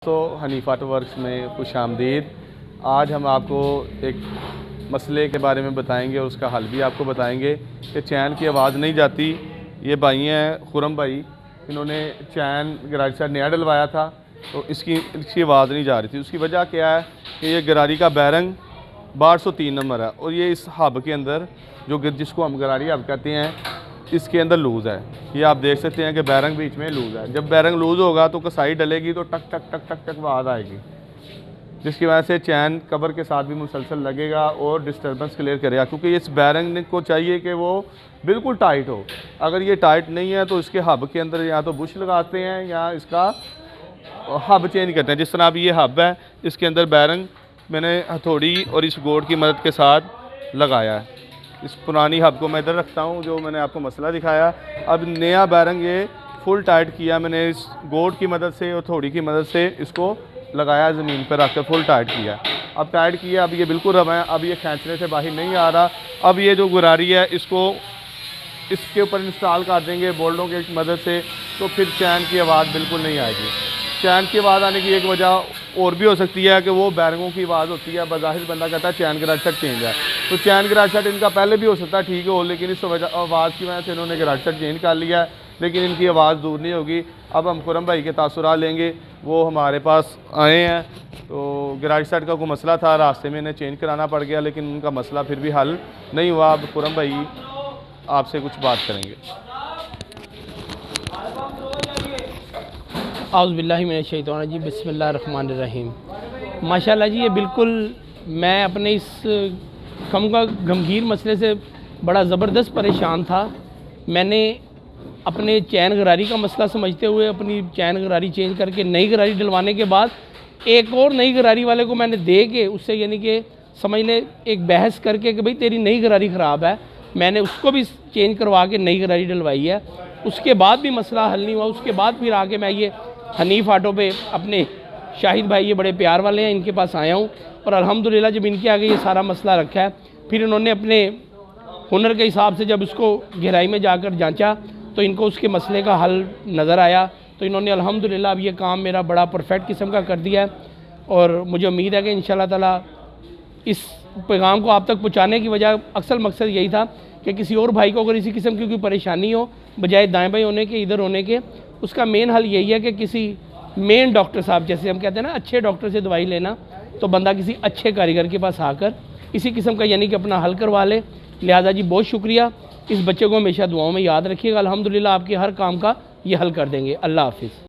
तो Hanifa auto works में खुश आमदीद। आज हम आपको एक मसले के बारे में बताएंगे और उसका हल भी आपको बताएंगे कि चैन की आवाज़ नहीं जाती। ये भाई हैं खुरम भाई, इन्होंने चैन गरारी से नया डलवाया था तो इसकी आवाज़ नहीं जा रही थी। उसकी वजह क्या है कि ये गरारी का बैरंग 1203 नंबर है और ये इस हब के अंदर जिसको हम गरारी हब कहते हैं इसके अंदर लूज़ है। ये आप देख सकते हैं कि बैरंग बीच में लूज़ है। जब बैरंग लूज़ होगा तो कसाई डलेगी तो टक टक टक टक टक आवाज़ आएगी, जिसकी वजह से चैन कवर के साथ भी मुसलसल लगेगा और डिस्टर्बेंस क्लियर करेगा, क्योंकि इस बैरंग को चाहिए कि वो बिल्कुल टाइट हो। अगर ये टाइट नहीं है तो इसके हब के अंदर या तो बुश लगाते हैं या इसका हब चेंज करते हैं। जिस तरह अब ये हब है, इसके अंदर बैरंग मैंने हथौड़ी और इस गोड की मदद के साथ लगाया है। इस पुरानी हब को मैं इधर रखता हूँ जो मैंने आपको मसला दिखाया। अब नया बैरंग ये फुल टाइट किया मैंने, इस गोड की मदद से और थोड़ी की मदद से इसको लगाया, ज़मीन पर रख कर फुल टाइट किया। अब टाइट किया, अब ये बिल्कुल रवा है, अब ये खींचने से बाहर नहीं आ रहा। अब ये जो गरारी है इसको इसके ऊपर इंस्टॉल कर देंगे बोल्टों की मदद से, तो फिर चैन की आवाज़ बिल्कुल नहीं आएगी। चैन की आवाज़ आने की एक वजह और भी हो सकती है कि वो बैरंगों की आवाज़ होती है। बज़ाहिर बंदा कहता है चैन गराज सेट चेंज है, तो चैन गराज सेट इनका पहले भी हो सकता है ठीक हो, लेकिन इस आवाज़ की वजह से इन्होंने गराज सेट चेंज कर लिया है, लेकिन इनकी आवाज़ दूर नहीं होगी। अब हम खुरम भाई के तासुरात लेंगे, वो हमारे पास आए हैं। तो गराज सेट का कोई मसला था, रास्ते में इन्हें चेंज कराना पड़ गया, लेकिन उनका मसला फिर भी हल नहीं हुआ। अब खुरम भाई आपसे कुछ बात करेंगे। आउज़ुबिल्लाहि मिनश्शैतानिर्रजीम, बिस्मिल्लाहिर्रहमानिर्रहीम। माशाल्लाह जी, ये बिल्कुल मैं अपने इस गमगीर मसले से बड़ा ज़बरदस्त परेशान था। मैंने अपने चैन गरारी का मसला समझते हुए अपनी चैन गरारी चेंज करके नई गरारी डलवाने के बाद एक और नई गरारी वाले को मैंने दे के उससे यानी कि समझ ले एक बहस करके कि भाई तेरी नई गरारी ख़राब है, मैंने उसको भी चेंज करवा के नई गरारी डलवाई है। उसके बाद भी मसला हल नहीं हुआ। उसके बाद फिर आके मैं ये हनीफ ऑटो पे अपने शाहिद भाई, ये बड़े प्यार वाले हैं, इनके पास आया हूँ और अल्हम्दुलिल्लाह जब इनके आगे ये सारा मसला रखा है, फिर इन्होंने अपने हुनर के हिसाब से जब उसको गहराई में जाकर जांचा तो इनको उसके मसले का हल नज़र आया। तो इन्होंने अल्हम्दुलिल्लाह अब ये काम मेरा बड़ा परफेक्ट किस्म का कर दिया है और मुझे उम्मीद है कि इंशाल्लाह ताला इस पैगाम को आप तक पहुँचाने की वजह अक्सर मकसद यही था कि किसी और भाई को अगर इसी किस्म की कोई परेशानी हो, बजाय दाएँ बाएँ होने के, इधर होने के, उसका मेन हल यही है कि किसी मेन डॉक्टर साहब, जैसे हम कहते हैं ना, अच्छे डॉक्टर से दवाई लेना, तो बंदा किसी अच्छे कारीगर के पास आकर इसी किस्म का यानी कि अपना हल करवा ले। लिहाजा जी बहुत शुक्रिया। इस बच्चे को हमेशा दुआओं में याद रखिएगा। अल्हम्दुलिल्लाह आपके हर काम का ये हल कर देंगे। अल्लाह हाफिज़।